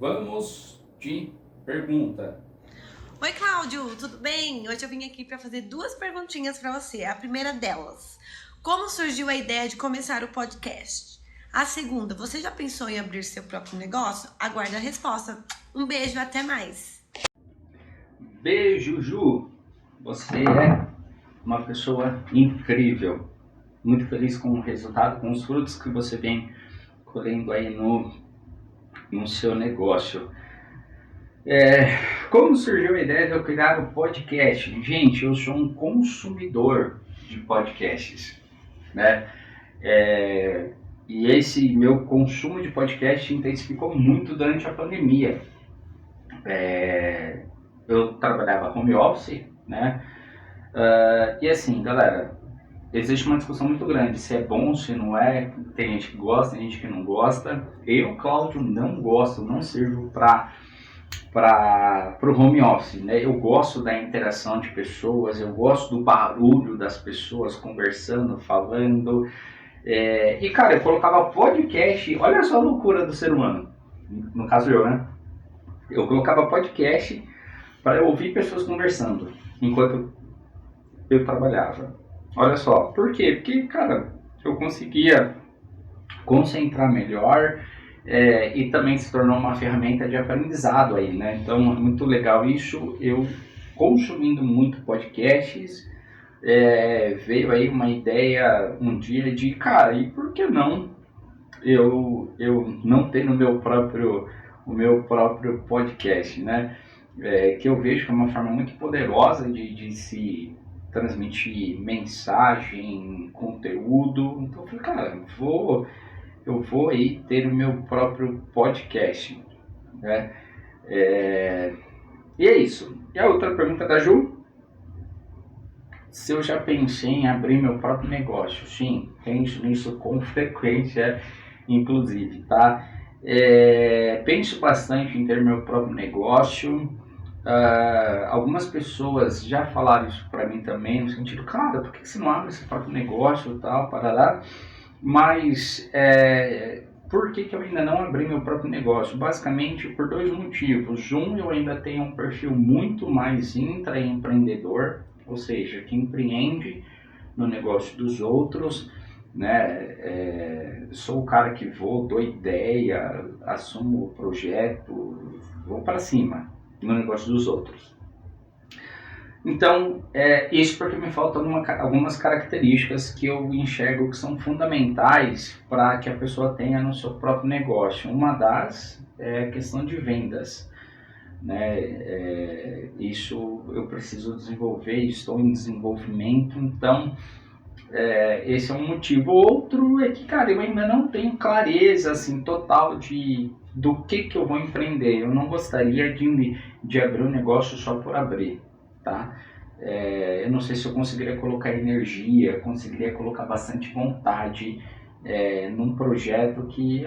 Vamos de pergunta. Oi, Cláudio, tudo bem? Hoje eu vim aqui para fazer 2 perguntinhas para você. A primeira delas, como surgiu a ideia de começar o podcast? A segunda, você já pensou em abrir seu próprio negócio? Aguarde a resposta. Um beijo, até mais. Beijo, Ju. Você é uma pessoa incrível. Muito feliz com o resultado, com os frutos que você vem colhendo aí no seu negócio. Como surgiu a ideia de eu criar o podcast? Gente, eu sou um consumidor de podcasts, né? E esse meu consumo de podcast intensificou muito durante a pandemia. Eu trabalhava home office, né? E assim, galera, existe uma discussão muito grande se é bom, se não é. Tem gente que gosta, tem gente que não gosta. Eu, Cláudio, não gosto, não sirvo para o home office, né? Eu gosto da interação de pessoas, eu gosto do barulho das pessoas conversando, falando. E cara, eu colocava podcast, olha só a loucura do ser humano, no caso eu, né? Eu colocava podcast para eu ouvir pessoas conversando enquanto eu trabalhava. Olha só, por quê? Porque, cara, eu conseguia concentrar melhor. E também se tornou uma ferramenta de aprendizado aí, né? Então é muito legal isso. Eu consumindo muito podcasts, veio aí uma ideia um dia de, cara, e por que não eu não ter o meu próprio podcast, né? Que eu vejo que é uma forma muito poderosa de se transmitir mensagem, conteúdo. Então eu falei, cara, eu vou aí ter o meu próprio podcast, né? E é isso. E a outra pergunta da Ju? Se eu já pensei em abrir meu próprio negócio? Sim, penso nisso com frequência, inclusive, tá? Penso bastante em ter meu próprio negócio. Algumas pessoas já falaram isso para mim também, no sentido, cara, por que você não abre seu próprio negócio e tal, parará? Mas por que eu ainda não abri meu próprio negócio? Basicamente por 2 motivos. Um, eu ainda tenho um perfil muito mais intraempreendedor, ou seja, que empreende no negócio dos outros, né? Sou o cara que dou ideia, assumo o projeto, vou para cima no negócio dos outros. Então, isso porque me faltam algumas características que eu enxergo que são fundamentais para que a pessoa tenha no seu próprio negócio. Uma das é a questão de vendas, né? Isso eu preciso desenvolver, estou em desenvolvimento, então esse é um motivo. Outro é que, cara, eu ainda não tenho clareza assim, total do que eu vou empreender. Eu não gostaria de abrir um negócio só por abrir, tá? Eu não sei se eu conseguiria colocar energia, conseguiria colocar bastante vontade num projeto que,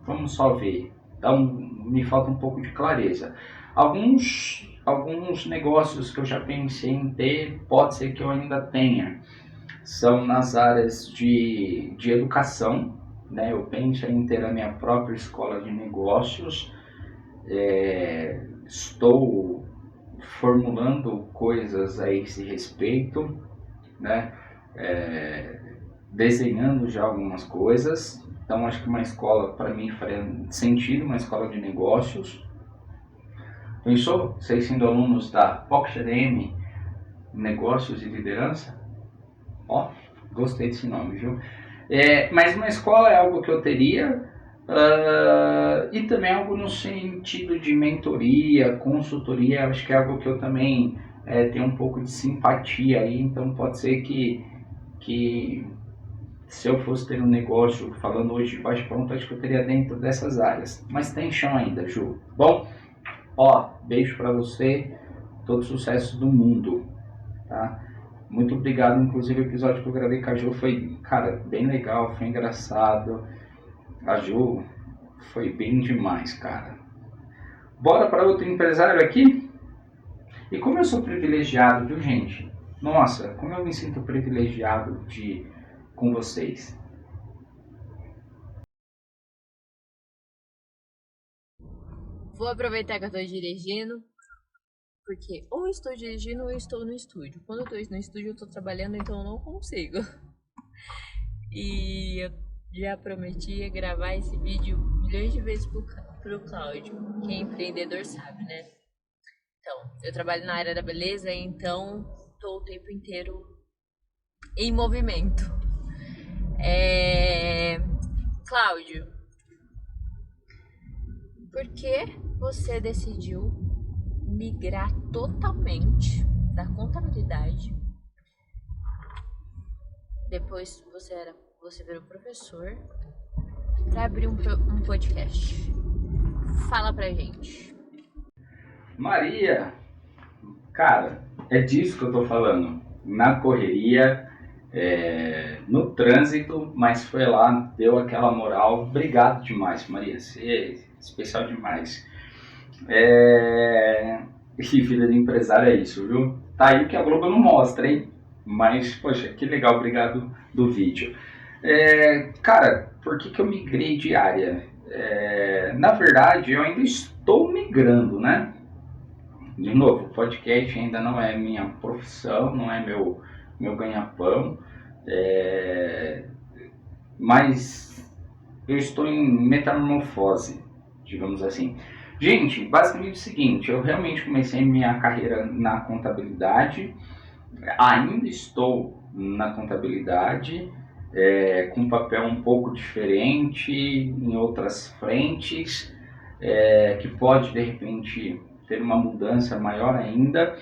vamos só ver. Então, me falta um pouco de clareza. Alguns negócios que eu já pensei em ter, pode ser que eu ainda tenha. São nas áreas de educação, né? Eu penso em ter a minha própria escola de negócios. Estou formulando coisas a esse respeito, né? Desenhando já algumas coisas. Então acho que uma escola para mim faria sentido, uma escola de negócios. Pensou? Vocês sendo alunos da Pocket ADM, Negócios e Liderança? Ó, gostei desse nome, viu? Mas uma escola é algo que eu teria, e também algo no sentido de mentoria, consultoria. Acho que é algo que eu também tenho um pouco de simpatia aí, então pode ser que se eu fosse ter um negócio, falando hoje de baixo pronto, acho que eu teria dentro dessas áreas. Mas tem chão ainda, Ju. Bom, beijo pra você, todo sucesso do mundo, tá? Muito obrigado, inclusive o episódio que eu gravei com a Ju foi, cara, bem legal, foi engraçado. A Ju foi bem demais, cara. Bora para outro empresário aqui? E como eu sou privilegiado, viu, gente? Nossa, como eu me sinto privilegiado de com vocês. Vou aproveitar que eu tô dirigindo, porque ou eu estou dirigindo ou eu estou no estúdio. Quando eu tô no estúdio eu tô trabalhando, então eu não consigo. E eu já prometi gravar esse vídeo milhões de vezes pro Cláudio. Quem é empreendedor sabe, né? Então, eu trabalho na área da beleza, então tô o tempo inteiro em movimento. Cláudio, por que você decidiu migrar totalmente da contabilidade? Depois você virou professor para abrir um podcast. Fala pra gente. Maria, cara, é disso que eu tô falando. Na correria, no trânsito, mas foi lá, deu aquela moral. Obrigado demais, Maria. Você é especial demais. E vida de empresário é isso, viu? Tá aí o que a Globo não mostra, hein? Mas, poxa, que legal, obrigado do vídeo. Cara, por que eu migrei de área? Na verdade, eu ainda estou migrando, né? De novo, podcast ainda não é minha profissão, não é meu ganha-pão, mas eu estou em metamorfose, digamos assim. Gente, basicamente é o seguinte, eu realmente comecei minha carreira na contabilidade, ainda estou na contabilidade, com um papel um pouco diferente em outras frentes, que pode de repente ter uma mudança maior ainda.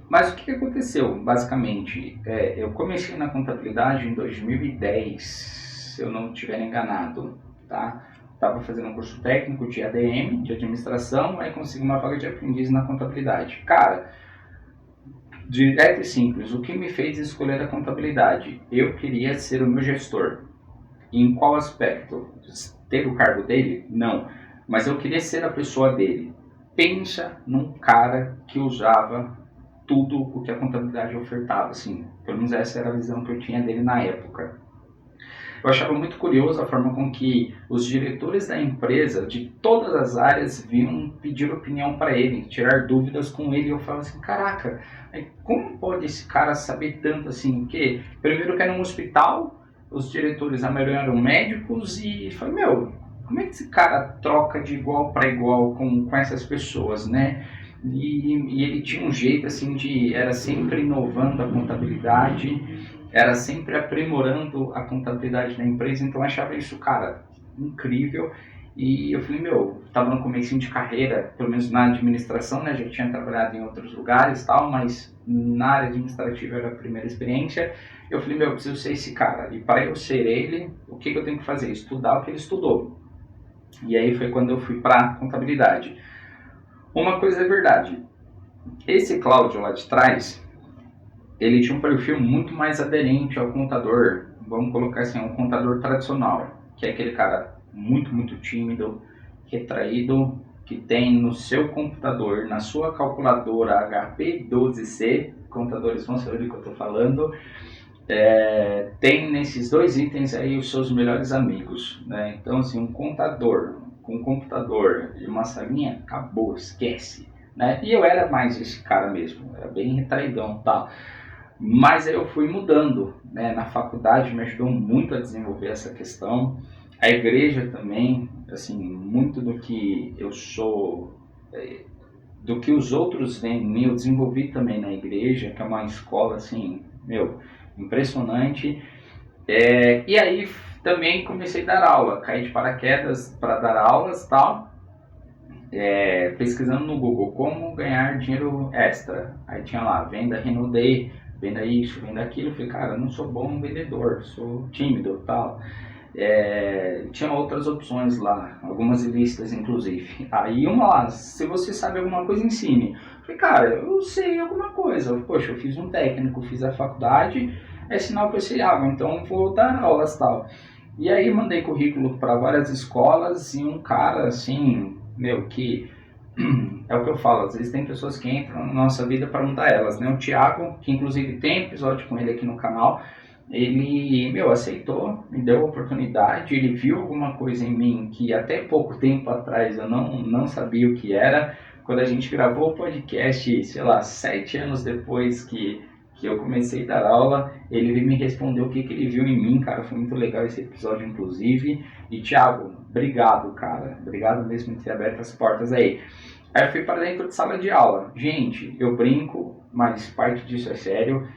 Mas o que aconteceu, basicamente? Eu comecei na contabilidade em 2010, se eu não estiver enganado, tá? Estava fazendo um curso técnico de ADM, de administração, aí consegui uma vaga de aprendiz na contabilidade. Cara, direto e simples, o que me fez escolher a contabilidade? Eu queria ser o meu gestor. Em qual aspecto? Ter o cargo dele? Não. Mas eu queria ser a pessoa dele. Pensa num cara que usava tudo o que a contabilidade ofertava, assim. Pelo menos essa era a visão que eu tinha dele na época. Eu achava muito curioso a forma com que os diretores da empresa, de todas as áreas, vinham pedir opinião para ele, tirar dúvidas com ele. Eu falava assim, caraca, como pode esse cara saber tanto assim? Que primeiro que era um hospital, os diretores, a maioria eram médicos, e falei, como é que esse cara troca de igual para igual com essas pessoas, né? E ele tinha um jeito assim era sempre inovando a contabilidade, era sempre aprimorando a contabilidade da empresa, então eu achava isso, cara, incrível. E eu falei, estava no comecinho de carreira, pelo menos na administração, né? Já tinha trabalhado em outros lugares e tal, mas na área administrativa era a primeira experiência. Eu falei, preciso ser esse cara. E para eu ser ele, o que eu tenho que fazer? Estudar o que ele estudou. E aí foi quando eu fui para contabilidade. Uma coisa é verdade, esse Cláudio lá de trás, ele tinha um perfil muito mais aderente ao contador, vamos colocar assim, um contador tradicional, que é aquele cara muito, muito tímido, retraído, que tem no seu computador, na sua calculadora HP12C, contadores vão saber do que eu estou falando, tem nesses dois itens aí os seus melhores amigos, né? Então assim, um contador com um computador e uma salinha, acabou, esquece, né? E eu era mais esse cara mesmo, era bem retraidão, tá? Mas aí eu fui mudando, né? Na faculdade me ajudou muito a desenvolver essa questão, a igreja também, assim, muito do que eu sou, do que os outros veem em mim, eu desenvolvi também na igreja, que é uma escola, assim, impressionante. E aí também comecei a dar aula, caí de paraquedas para dar aulas e tal, pesquisando no Google como ganhar dinheiro extra. Aí tinha lá, venda Renaudet, venda isso, venda aquilo. Eu falei, cara, eu não sou bom vendedor, sou tímido e tal. Tinha outras opções lá, algumas listas inclusive. Aí uma lá, se você sabe alguma coisa, ensine. Eu falei, cara, eu sei alguma coisa. Poxa, eu fiz um técnico, fiz a faculdade, é sinal que eu sei algo, então vou dar aulas e tal. E aí mandei currículo para várias escolas e um cara assim, que é o que eu falo, às vezes tem pessoas que entram na nossa vida para mudar elas, né? O Thiago, que inclusive tem episódio com ele aqui no canal, ele, aceitou, me deu a oportunidade, ele viu alguma coisa em mim que até pouco tempo atrás eu não sabia o que era. Quando a gente gravou o podcast, sei lá, 7 anos depois que eu comecei a dar aula, ele me respondeu o que ele viu em mim, cara, foi muito legal esse episódio, inclusive. E Thiago, obrigado, cara, obrigado mesmo por ter aberto as portas aí. Aí eu fui para dentro de sala de aula. Gente, eu brinco, mas parte disso é sério.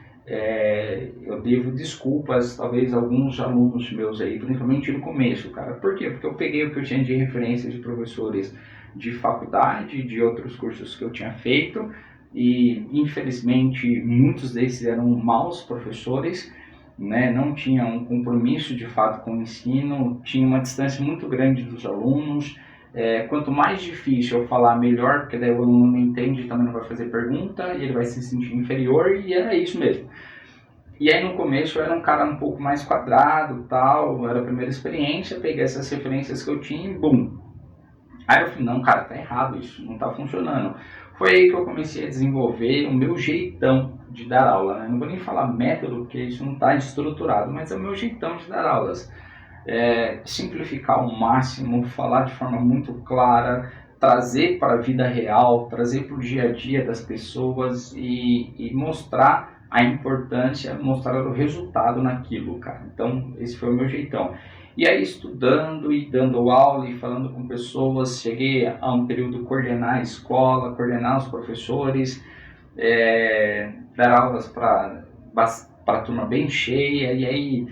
Eu devo desculpas, talvez, a alguns alunos meus aí, principalmente no começo, cara. Por quê? Porque eu peguei o que eu tinha de referência de professores de faculdade, de outros cursos que eu tinha feito, e infelizmente muitos desses eram maus professores, né? Não tinham um compromisso de fato com o ensino, tinha uma distância muito grande dos alunos. Quanto mais difícil eu falar, melhor, porque daí o aluno não entende, também não vai fazer pergunta, e ele vai se sentir inferior, e era isso mesmo. E aí no começo eu era um cara um pouco mais quadrado, tal, era a primeira experiência, peguei essas referências que eu tinha e bum. Aí eu falei, não, cara, tá errado isso, não tá funcionando. Foi aí que eu comecei a desenvolver o meu jeitão de dar aula, né? Não vou nem falar método, porque isso não está estruturado, mas é o meu jeitão de dar aulas. Simplificar ao máximo, falar de forma muito clara, trazer para a vida real, trazer para o dia a dia das pessoas e mostrar a importância, mostrar o resultado naquilo, cara. Então, esse foi o meu jeitão. E aí, estudando e dando aula e falando com pessoas, cheguei a um período coordenar a escola, coordenar os professores, dar aulas para a turma bem cheia, e aí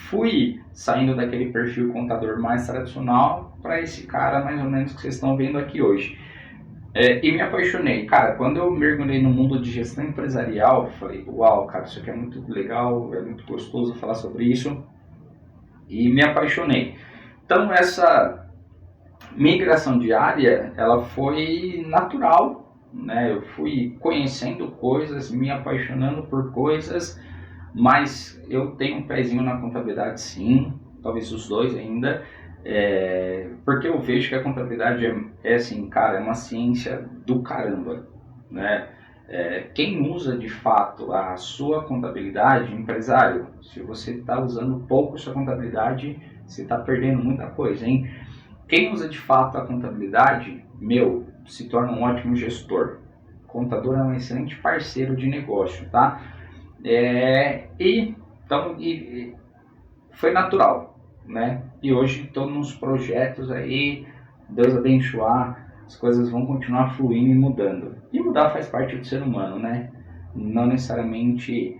fui saindo daquele perfil contador mais tradicional para esse cara mais ou menos que vocês estão vendo aqui hoje. E me apaixonei. Cara, quando eu mergulhei no mundo de gestão empresarial, falei, uau, cara, isso aqui é muito legal, é muito gostoso falar sobre isso. E me apaixonei. Então, essa migração diária, ela foi natural, né? Eu fui conhecendo coisas, me apaixonando por coisas, mas eu tenho um pezinho na contabilidade, sim, talvez os dois ainda, porque eu vejo que a contabilidade é assim, cara, é uma ciência do caramba, né? Quem usa de fato a sua contabilidade, empresário, se você está usando pouco sua contabilidade, você está perdendo muita coisa, hein? Quem usa de fato a contabilidade, se torna um ótimo gestor. O contador é um excelente parceiro de negócio, tá? Então, foi natural, né? E hoje estou nos projetos aí, Deus abençoar, as coisas vão continuar fluindo e mudando. E mudar faz parte do ser humano, né? Não necessariamente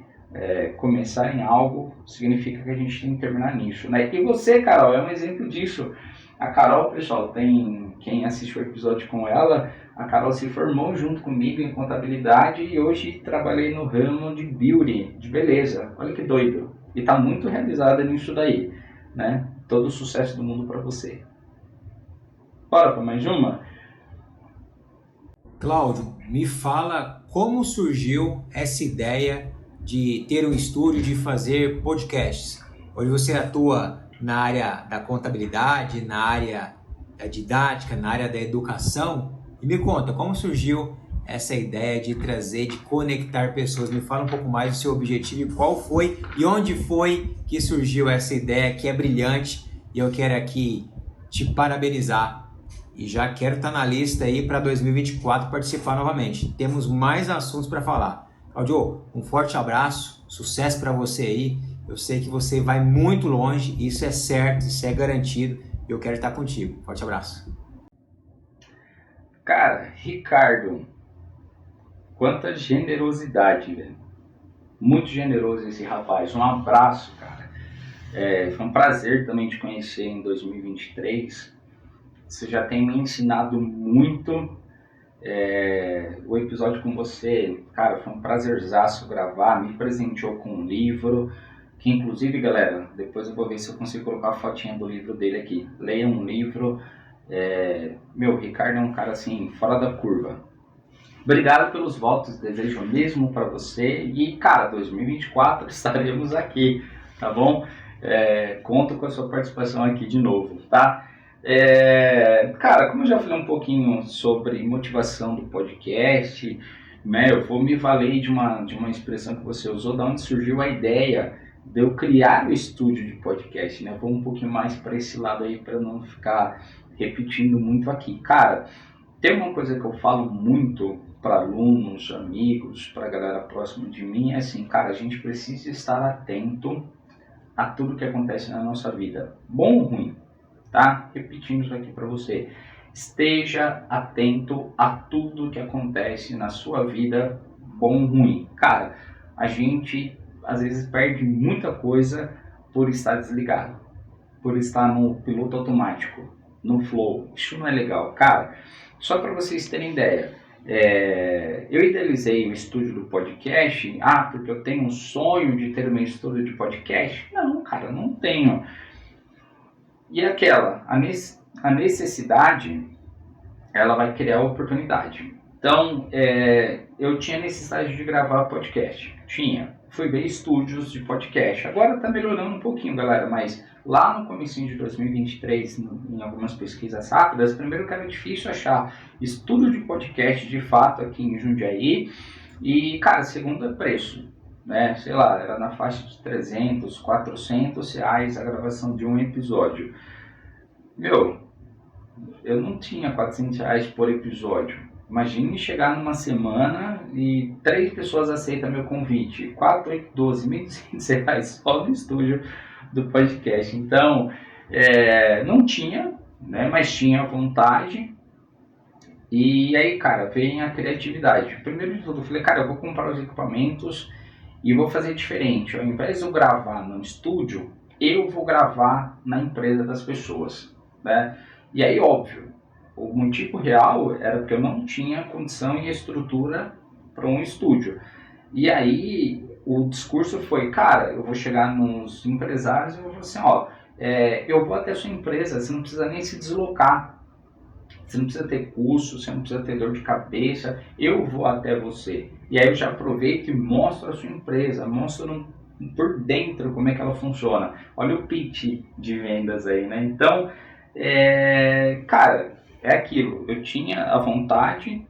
começar em algo significa que a gente tem que terminar nisso, né? E você, Carol, é um exemplo disso. A Carol, pessoal, quem assistiu o episódio com ela, a Carol se formou junto comigo em contabilidade e hoje trabalhei no ramo de beauty, de beleza. Olha que doido. E está muito realizada nisso daí, né? Todo o sucesso do mundo para você. Bora para mais uma? Cláudio, me fala como surgiu essa ideia de ter um estúdio, de fazer podcasts. Hoje você atua na área da contabilidade, na área da didática, na área da educação. E me conta, como surgiu essa ideia de trazer, de conectar pessoas? Me fala um pouco mais do seu objetivo, qual foi e onde foi que surgiu essa ideia que é brilhante. E eu quero aqui te parabenizar. E já quero estar na lista aí para 2024 participar novamente. Temos mais assuntos para falar. Cláudio, um forte abraço, sucesso para você aí. Eu sei que você vai muito longe, isso é certo, isso é garantido. E eu quero estar contigo. Forte abraço. Cara, Ricardo, quanta generosidade, velho. Muito generoso esse rapaz. Um abraço, cara. Foi um prazer também te conhecer em 2023. Você já tem me ensinado muito. O episódio com você, cara, foi um prazerzaço gravar. Me presenteou com um livro, que inclusive, galera, depois eu vou ver se eu consigo colocar a fotinha do livro dele aqui. Leia um livro. Ricardo é um cara assim, fora da curva. Obrigado pelos votos, desejo o mesmo para você. E, cara, 2024 estaremos aqui, tá bom? Conto com a sua participação aqui de novo, tá? Cara, como eu já falei um pouquinho sobre motivação do podcast, né, eu vou me valer de uma expressão que você usou, da onde surgiu a ideia de eu criar o estúdio de podcast, né? Vou um pouquinho mais para esse lado aí, para não ficar repetindo muito aqui. Cara, tem uma coisa que eu falo muito para alunos, amigos, para a galera próxima de mim, é assim, cara, a gente precisa estar atento a tudo que acontece na nossa vida, bom ou ruim, tá? Repetindo isso aqui para você. Esteja atento a tudo que acontece na sua vida, bom ou ruim. Cara, a gente às vezes perde muita coisa por estar desligado, por estar no piloto automático, no flow. Isso não é legal. Cara, só para vocês terem ideia, eu idealizei o estúdio do podcast, porque eu tenho um sonho de ter um estúdio de podcast. Não, cara, não tenho. E a necessidade, ela vai criar a oportunidade. Então, eu tinha necessidade de gravar podcast. Fui ver estúdios de podcast. Agora está melhorando um pouquinho, galera, mas lá no comecinho de 2023, em algumas pesquisas rápidas, primeiro que era difícil achar estúdio de podcast de fato aqui em Jundiaí. E, cara, segundo é preço, né? Sei lá, era na faixa de 300, 400 reais a gravação de um episódio. Eu não tinha 400 reais por episódio. Imagine chegar numa semana e 3 pessoas aceitam meu convite. 4, 8, 12, 1.200 reais só no estúdio do podcast. Então, não tinha, né, mas tinha vontade. E aí, cara, vem a criatividade. Primeiro de tudo, eu falei, cara, eu vou comprar os equipamentos e vou fazer diferente. Ao invés de eu gravar no estúdio, eu vou gravar na empresa das pessoas, né? E aí, óbvio, o motivo real era porque eu não tinha condição e estrutura para um estúdio. E aí, o discurso foi, cara, eu vou chegar nos empresários e eu vou falar assim, eu vou até a sua empresa, você não precisa nem se deslocar. Você não precisa ter custo, você não precisa ter dor de cabeça, eu vou até você. E aí eu já aproveito e mostro a sua empresa, mostro por dentro como é que ela funciona. Olha o pitch de vendas aí, né? Então, cara, é aquilo. Eu tinha a vontade,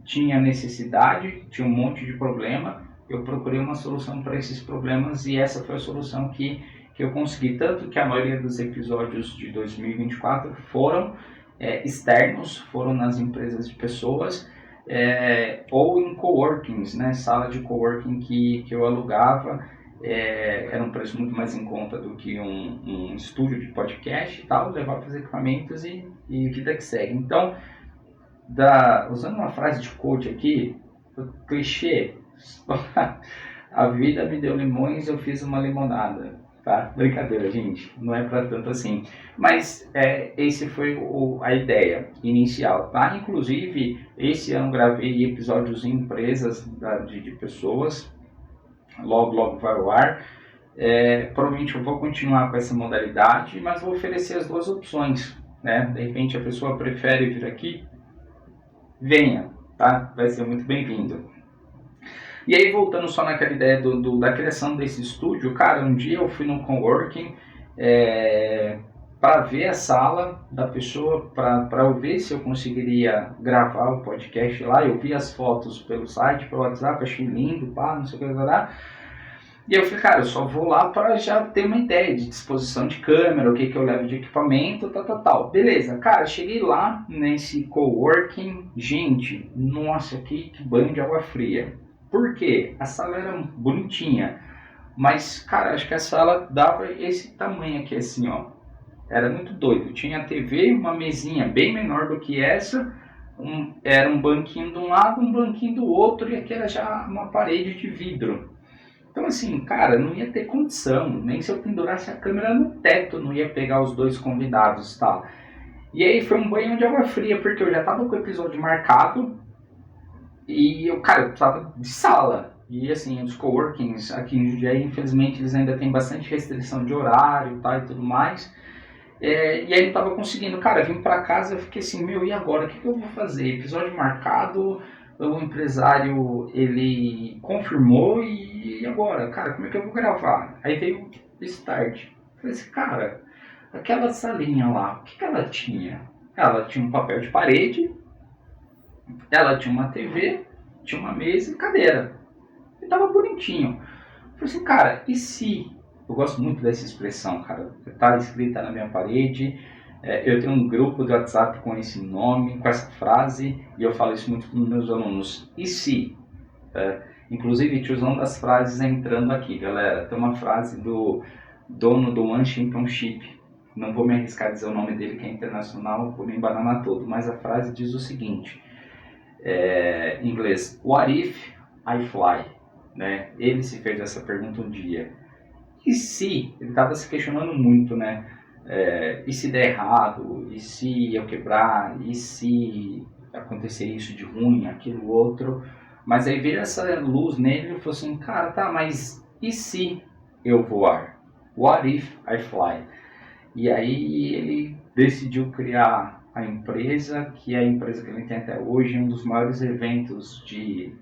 tinha a necessidade, tinha um monte de problema. Eu procurei uma solução para esses problemas e essa foi a solução que eu consegui. Tanto que a maioria dos episódios de 2024 foram externos, foram nas empresas de pessoas, ou em coworkings, né, sala de coworking que eu alugava, era um preço muito mais em conta do que um estúdio de podcast e tal, levava os equipamentos e vida que segue. Então, usando uma frase de coach aqui, clichê, a vida me deu limões, eu fiz uma limonada. Tá? Brincadeira, gente, não é para tanto assim. Mas esse foi a ideia inicial, tá? Inclusive, esse ano gravei episódios em empresas de pessoas, logo vai ao ar. Provavelmente eu vou continuar com essa modalidade, mas vou oferecer as duas opções, né? De repente a pessoa prefere vir aqui, venha, tá? Vai ser muito bem-vindo. E aí, voltando só naquela ideia da criação desse estúdio, cara, um dia eu fui no coworking para ver a sala da pessoa, para eu ver se eu conseguiria gravar o podcast lá. Eu vi as fotos pelo site, pelo WhatsApp, achei lindo, não sei o que lá. E eu falei, cara, eu só vou lá para já ter uma ideia de disposição de câmera, o que eu levo de equipamento, tal. Beleza, cara, cheguei lá nesse coworking, gente, nossa, que banho de água fria. Por quê? A sala era bonitinha, mas, cara, acho que a sala dava esse tamanho aqui, assim, ó. Era muito doido. Tinha a TV, uma mesinha bem menor do que essa, era um banquinho de um lado, um banquinho do outro, e aqui era já uma parede de vidro. Então, assim, cara, não ia ter condição, nem se eu pendurasse a câmera no teto, não ia pegar os dois convidados, tá? E aí foi um banho de água fria, porque eu já tava com o episódio marcado, e eu precisava de sala. E assim, os coworkings aqui em Jundiaí, infelizmente, eles ainda têm bastante restrição de horário, tá, e tudo mais. E aí eu tava conseguindo, vim pra casa, eu fiquei assim, e agora, o que eu vou fazer? Episódio marcado, o empresário, ele confirmou, e agora? Cara, como é que eu vou gravar? Aí veio o start. Eu falei assim, aquela salinha lá, o que ela tinha? Ela tinha um papel de parede, ela tinha uma TV, tinha uma mesa e cadeira. E tava bonitinho. Eu falei assim, cara, e se... Eu gosto muito dessa expressão, cara. Tá escrita na minha parede. Eu tenho um grupo de WhatsApp com esse nome, com essa frase, e eu falo isso muito para os meus alunos. E se? Inclusive, tiozão das frases entrando aqui, galera. Tem uma frase do dono do One Championship. Não vou me arriscar a dizer o nome dele, que é internacional, vou me embananar todo. Mas a frase diz o seguinte, em inglês, What if I fly? Né? Ele se fez essa pergunta um dia. E se? Ele estava se questionando muito, né? E se der errado? E se eu quebrar? E se acontecer isso de ruim, aquilo, outro? Mas aí veio essa luz nele e ele falou assim, cara, tá, mas e se eu voar? What if I fly? E aí ele decidiu criar a empresa, que é a empresa que ele tem até hoje, um dos maiores eventos de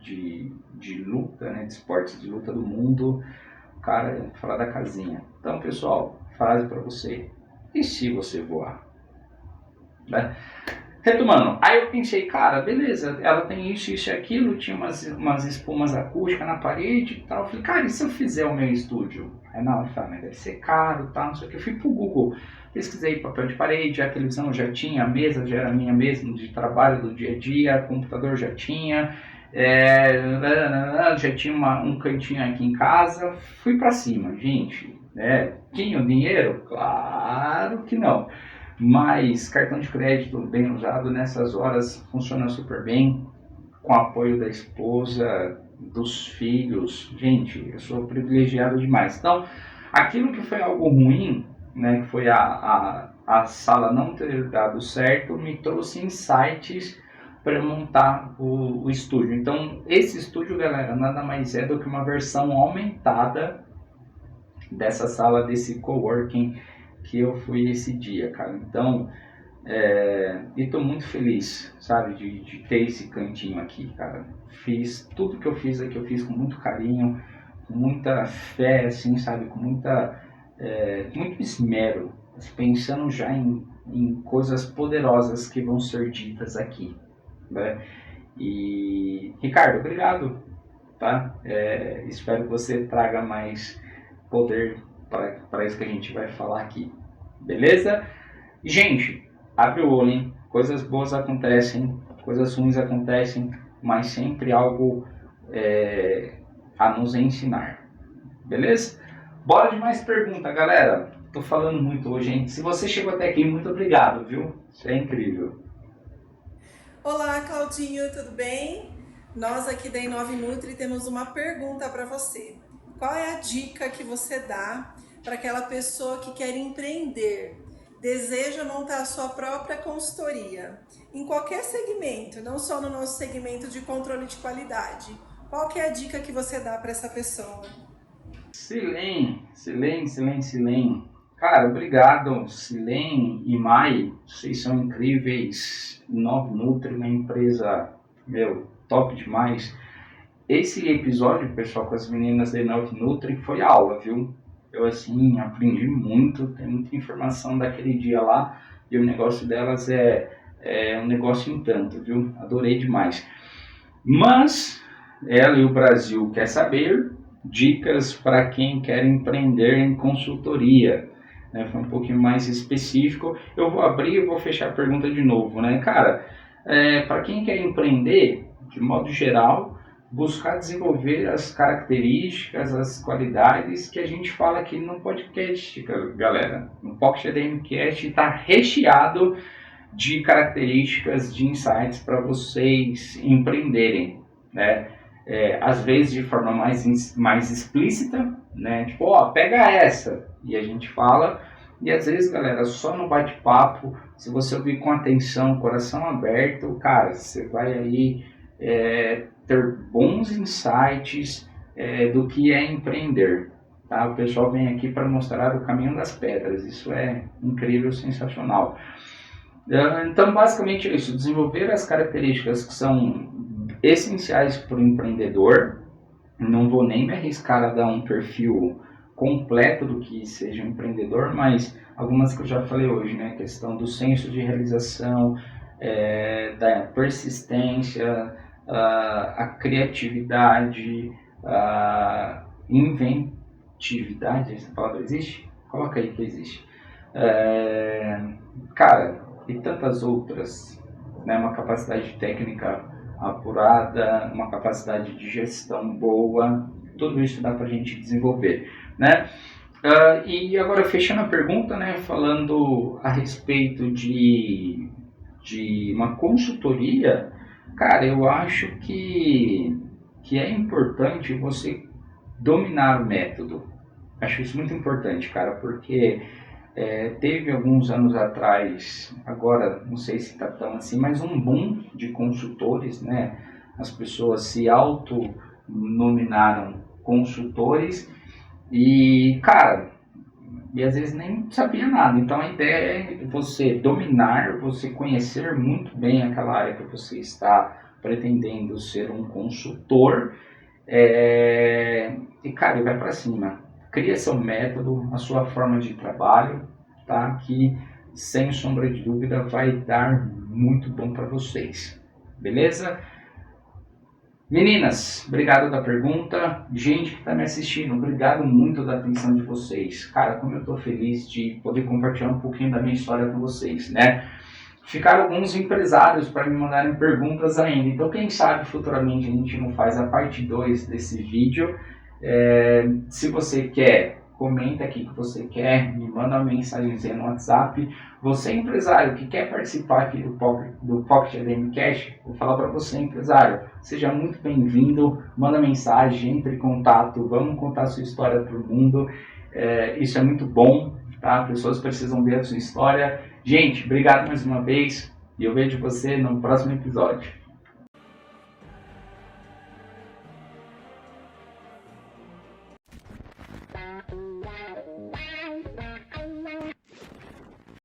luta, né, de esportes de luta do mundo. Cara, fora da casinha. Então, pessoal, frase para você. E se você voar? Né? Retomando, aí eu pensei, cara, beleza, ela tem isso, isso e aquilo, tinha umas espumas acústicas na parede e tal. Eu falei, cara, e se eu fizer o meu estúdio? Aí não, eu falei, mas deve ser caro e tal, não sei o que. Eu fui pro Google, pesquisei papel de parede, a televisão já tinha, a mesa já era minha mesmo de trabalho do dia a dia, computador já tinha. Já tinha um cantinho aqui em casa, fui pra cima, gente, tinha o dinheiro? Claro que não, mas cartão de crédito bem usado nessas horas funciona super bem, com apoio da esposa, dos filhos, gente, eu sou privilegiado demais. Então, aquilo que foi algo ruim, né, que foi a sala não ter dado certo, me trouxe insights para montar o estúdio. Então, esse estúdio, galera, nada mais é do que uma versão aumentada dessa sala, desse coworking que eu fui esse dia, cara. Então, e tô muito feliz, sabe, de ter esse cantinho aqui, cara. Fiz tudo que eu fiz aqui, eu fiz com muito carinho, com muita fé, assim, sabe, com muito esmero, pensando já em coisas poderosas que vão ser ditas aqui. Né? E Ricardo, obrigado, tá? Espero que você traga mais poder para isso que a gente vai falar aqui, beleza? Gente, abre o olho, hein? Coisas boas acontecem, coisas ruins acontecem, mas sempre algo a nos ensinar, beleza? Bora de mais pergunta, galera. Tô falando muito hoje, hein? Se você chegou até aqui, muito obrigado, viu? Isso é incrível. Olá, Claudinho, tudo bem? Nós aqui da Inove Nutri temos uma pergunta para você. Qual é a dica que você dá para aquela pessoa que quer empreender, deseja montar a sua própria consultoria, em qualquer segmento, não só no nosso segmento de controle de qualidade? Qual que é a dica que você dá para essa pessoa? Silene. Cara, obrigado, Silene e Mai, vocês são incríveis. Inove Nutri, uma empresa, top demais. Esse episódio, pessoal, com as meninas da Inove Nutri foi aula, viu? Eu, assim, aprendi muito, tem muita informação daquele dia lá, e o negócio delas é um negócio em tanto, viu? Adorei demais. Mas, ela e o Brasil quer saber dicas para quem quer empreender em consultoria. Foi um pouquinho mais específico. Eu vou abrir e vou fechar a pergunta de novo, né? Cara, para quem quer empreender, de modo geral, buscar desenvolver as características, as qualidades que a gente fala aqui no podcast, galera. No Pocket ADMcast está recheado de características, de insights para vocês empreenderem, né? Às vezes de forma mais explícita, né? Tipo, pega essa, e a gente fala, e às vezes, galera, só no bate-papo, se você ouvir com atenção, coração aberto, cara, você vai aí ter bons insights do que é empreender, tá? O pessoal vem aqui para mostrar o caminho das pedras, isso é incrível, sensacional. Então, basicamente é isso, desenvolver as características que são essenciais para o empreendedor. Não vou nem me arriscar a dar um perfil completo do que seja um empreendedor, mas algumas que eu já falei hoje, né? A questão do senso de realização, da persistência, a criatividade, a inventividade, essa palavra existe? Coloca aí que existe. Cara, e tantas outras, né? Uma capacidade técnica apurada, uma capacidade de gestão boa, tudo isso dá pra gente desenvolver, né? E agora fechando a pergunta, né, falando a respeito de uma consultoria, cara, eu acho que é importante você dominar o método. Acho isso muito importante, cara, porque teve alguns anos atrás, agora não sei se está tão assim, mas um boom de consultores, né? As pessoas se autonominaram consultores e, cara, e às vezes nem sabia nada. Então a ideia é você dominar, você conhecer muito bem aquela área que você está pretendendo ser um consultor. E, cara, vai para cima. Cria seu método, a sua forma de trabalho, tá? Que sem sombra de dúvida vai dar muito bom para vocês. Beleza? Meninas, obrigado da pergunta. Gente que está me assistindo, obrigado muito da atenção de vocês. Cara, como eu estou feliz de poder compartilhar um pouquinho da minha história com vocês, né? Ficaram alguns empresários para me mandarem perguntas ainda. Então, quem sabe futuramente a gente não faz a parte 2 desse vídeo. Se você quer, comenta aqui que você quer, me manda uma mensagenzinha no WhatsApp. Você, empresário, que quer participar aqui do Pocket ADM Cash, vou falar para você, empresário, seja muito bem-vindo, manda mensagem, entre em contato, vamos contar a sua história para o mundo. Isso é muito bom, tá? Pessoas precisam ver a sua história. Gente, obrigado mais uma vez e eu vejo você no próximo episódio.